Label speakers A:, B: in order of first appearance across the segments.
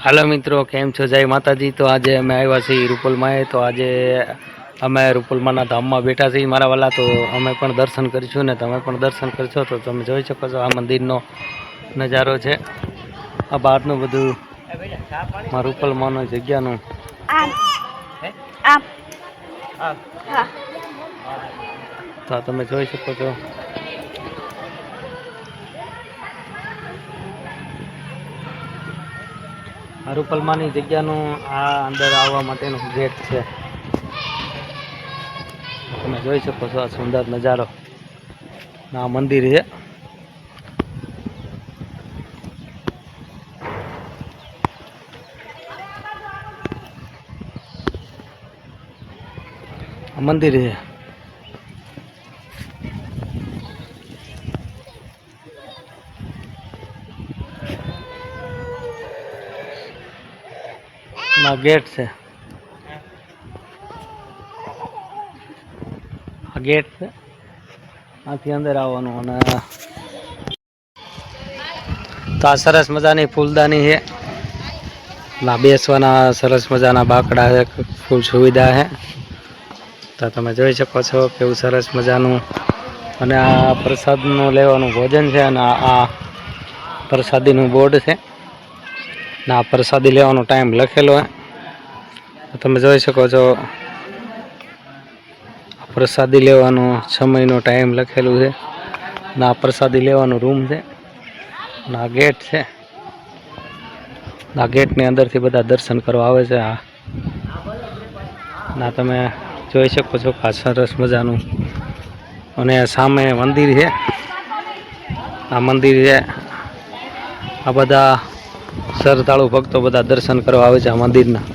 A: હાલો મિત્રો, કેમ છો? જય માતાજી। તો આજે અમે આવ્યા છીએ રૂપલમાં। તો આજે અમે રૂપલમાના ધામમાં બેઠા છીએ મારા વાલા। તો અમે પણ દર્શન કરીશું ને તમે પણ દર્શન કરશો। તો તમે જોઈ શકો છો આ મંદિરનો નજારો છે। આ બહારનું બધું રૂપલમાનો જગ્યાનું તો તમે જોઈ શકો છો। રૂપલમાની જગ્યાનું આ અંદર આવવા માટેનું ગેટ છે। તમે જોઈ શકો છો આ સુંદર નજારો। આ મંદિર છે। મંદિર છે। ના ગેટ છે। આ ગેટ છે, આથી અંદર આવવાનું। અને તો આ સરસ મજાની ફૂલદાની છે। ના બેસવાના સરસ મજાના બાકડા છે, ફૂલ સુવિધા છે। તો તમે જોઈ શકો છો કેવું સરસ મજાનું। અને આ પ્રસાદનું લેવાનું ભોજન છે। અને આ પ્રસાદીનું બોર્ડ છે ને આ પ્રસાદી લેવાનો ટાઈમ લખેલો છે। તમે જોઈ શકો છો પ્રસાદી લેવાનો સમયનો ટાઈમ લખેલું છે ને આ પ્રસાદી લેવાનો રૂમ છે ને આ ગેટ છે। આ ગેટની અંદરથી બધા દર્શન કરવા આવે છે। ના તમે જોઈ શકો છો કે સરસ મજાનું। અને સામે મંદિર છે। આ મંદિર છે, આ બધા શ્રદ્ધાળુ ભક્તો બધા દર્શન કરવા આવે છે આ મંદિરના।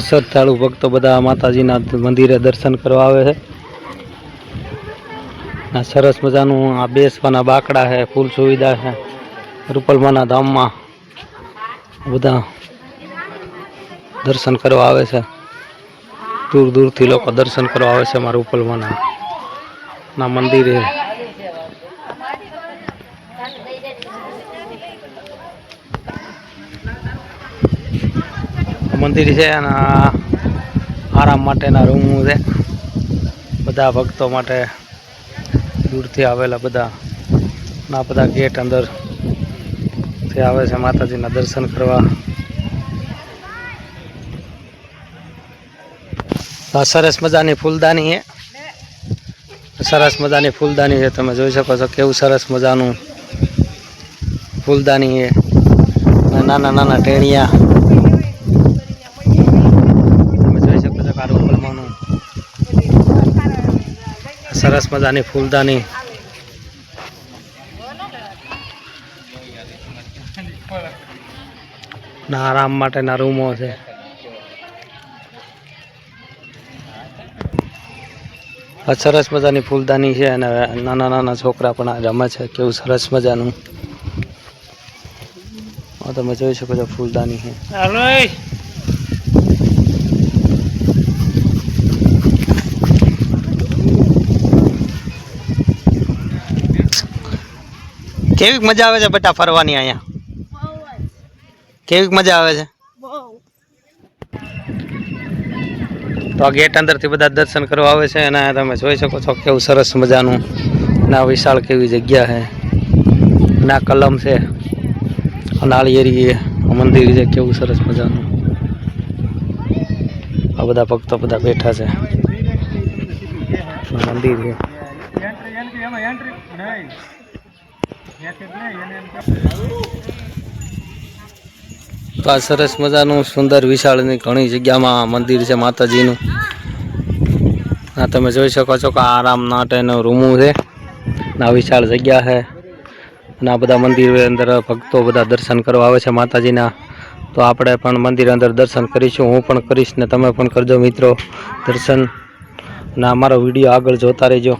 A: શ્રદ્ધાળુ ભક્તો બધા માતાજીના મંદિરે દર્શન કરવા આવે છે। આ સરસ મજાનું આ બેસવાના બાકડા છે, ફૂલ સુવિધા છે। રૂપલમાના ધામમાં બધા દર્શન કરવા આવે છે। દૂર દૂરથી લોકો દર્શન કરવા આવે છે અમારા રૂપલમાના મંદિરે। મંદિર છે અને આરામ માટેના રૂમો છે બધા ભક્તો માટે। દૂરથી આવેલા બધા ના બધા ગેટ અંદર થી આવે છે માતાજીના દર્શન કરવા। આ સરસ મજાની ફૂલદાની છે। સરસ મજાની ફૂલદાની છે। તમે જોઈ શકો છો કેવું સરસ મજાનું ફૂલદાની છે। નાના નાના ટેણિયા તમે જોઈ શકો છો આ રૂપલમાનું સરસ મજાની ફૂલદાની। ના આરામ માટેના રૂમો છે। આ સરસ મજાની ફૂલદાની છે અને નાના નાના છોકરા પણ રમે છે કેવું સરસ મજાનું। તમે જોઈ શકો છો ફૂલદાની છે। કેવી મજા આવે છે બેટા ફરવાની અહીંયા? કેવી મજા આવે છે? તો આ ગેટ અંદરથી બધા દર્શન કરવા આવે છે અને તમે જોઈ શકો છો કેવું સરસ મજાનું ના વિશાળ કેવી જગ્યા છે। ના કલમ છે, નાળિયેરી મંદિર છે કેવું સરસ મજાનું। આ બધા ભક્તો બધા બેઠા છે મંદિર છે। તો આ સરસ મજાનું સુંદર વિશાળની ઘણી જગ્યામાં મંદિર છે માતાજીનું। આ તમે જોઈ શકો છો કે આરામ માટેનો રૂમો છે, આ વિશાળ જગ્યા છે અને આ બધા મંદિર અંદર ભક્તો બધા દર્શન કરવા આવે છે માતાજીના। તો આપણે પણ મંદિર અંદર દર્શન કરીશું। હું પણ કરીશ ને તમે પણ કરજો મિત્રો દર્શન। અને અમારો વિડીયો આગળ જોતા રહેજો।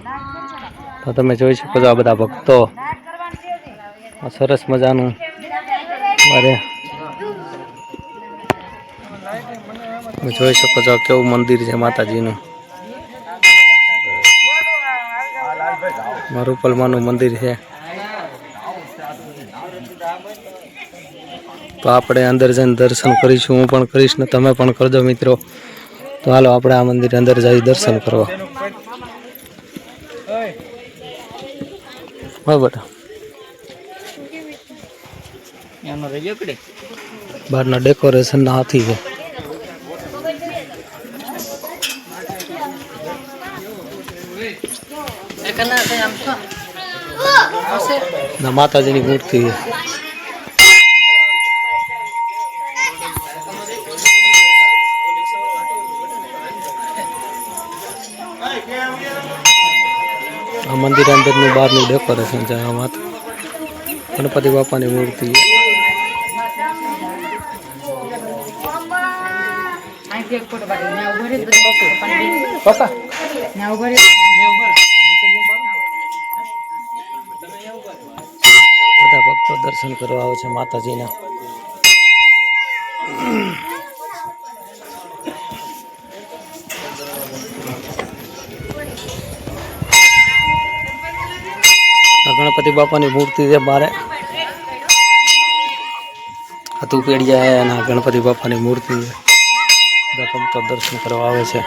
A: તો તમે જોઈ શકો છો આ બધા ભક્તો સરસ મજાનું અરે તમે જોઈ શકો છો કેવું મંદિર છે માતાજીનું. રૂપલમાનું મંદિર છે. તો આપણે અંદર જઈને દર્શન કરીશું. હું પણ કરીશ ને તમે પણ કરજો મિત્રો. તો હાલો આપણે આ મંદિર અંદર જઈ દર્શન કરવા. હા બેટા બહારના ડેકોરેશન ના હાથી છે. ના માતાજીની મૂર્તિ છે. આ મંદિર અંદરનું બહારનું ડેકોરેશન છે. આમાં ગણપતિ બાપાની મૂર્તિ છે. બધા ભક્તો દર્શન કરવા આવે છે માતાજીના. ગણપતિ બાપાની મૂર્તિ છે બારે હતું પેડિયા અને ગણપતિ બાપાની મૂર્તિ છે. બધા ભક્તો દર્શન કરવા આવે છે.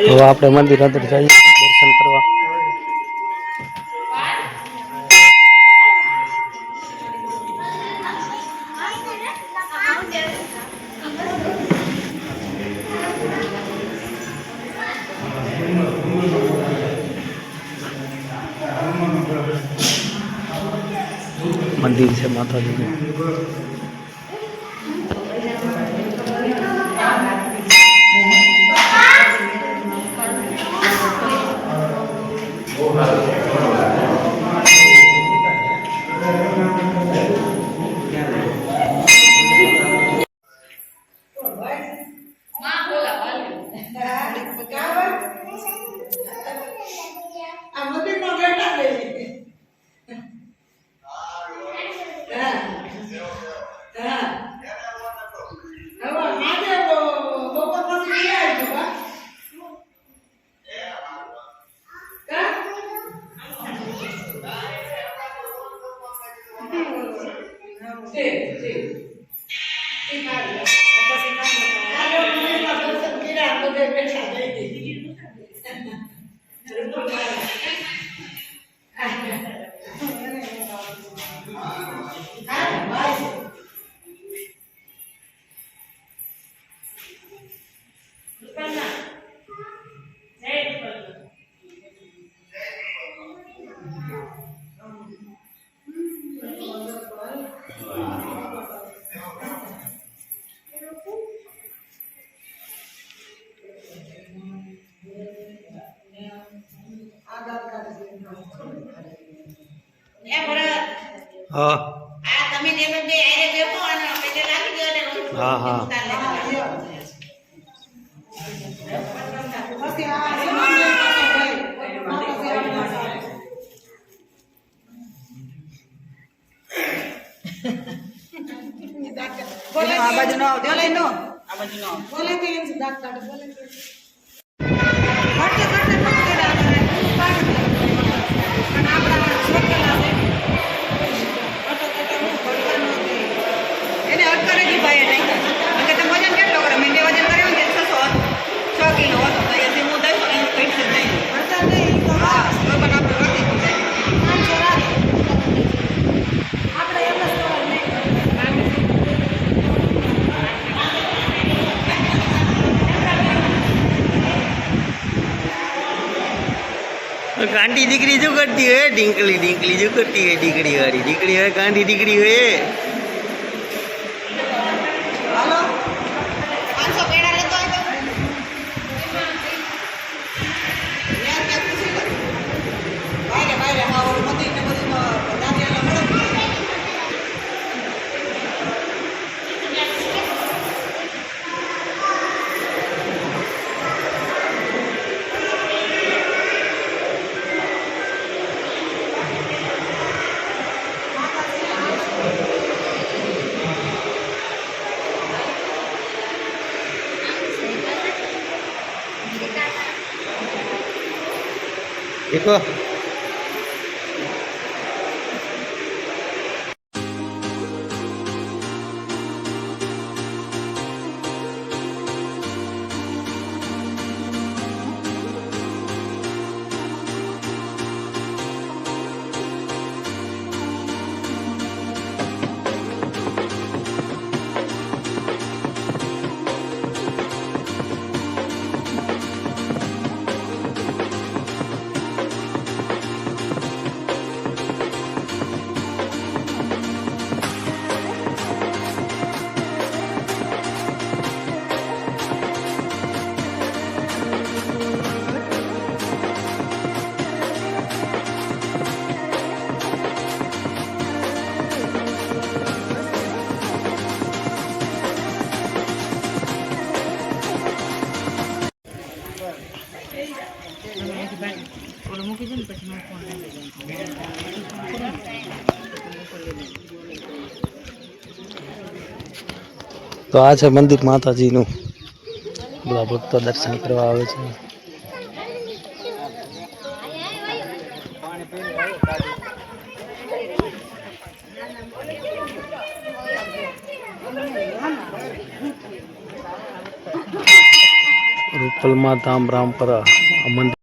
A: હવે આપણે મંદિર અંદર જઈએ દર્શન કરવા. મંદિર છે માતાજીનું. હા હા હા
B: બોલે આ બાજુ નો આવજો લઈ નો આ બાજુ નો બોલે કે એમ દાંત કાઢ બોલે કે કાઢ કાઢ કાઢ પણ આપડા છોકરા આવે ઓટો ઓટો નું ભરવાનો એને હટ કરે જી ભાઈ નહીં કે તમે વજન કેટલો કરે મેં વજન કર્યો ને 6 કિલો હતો તો એ હું 10 કિલો કઈ છે નહીં ભરતા નહીં તો હા તો પણ આપણે કરતી જાય આ છોરા આપણે એમ જ કરવા નહીં
C: गांधी दिकड़ी जो करती है डिंकली डिंकली जो करती है डिकड़ी है गांधी दिकड़ी है
B: हेलो 500 पेड़ा लेतो आयो यार क्या खुशी कर भाई हाँ और मती ने बधी दादिया लमड़ो
A: દેખો તો આ છે મંદિર માતાજીનું બધા ભક્તો દર્શન કરવા આવે છે રૂપલમાં ધામ રામપરા આ મંદિર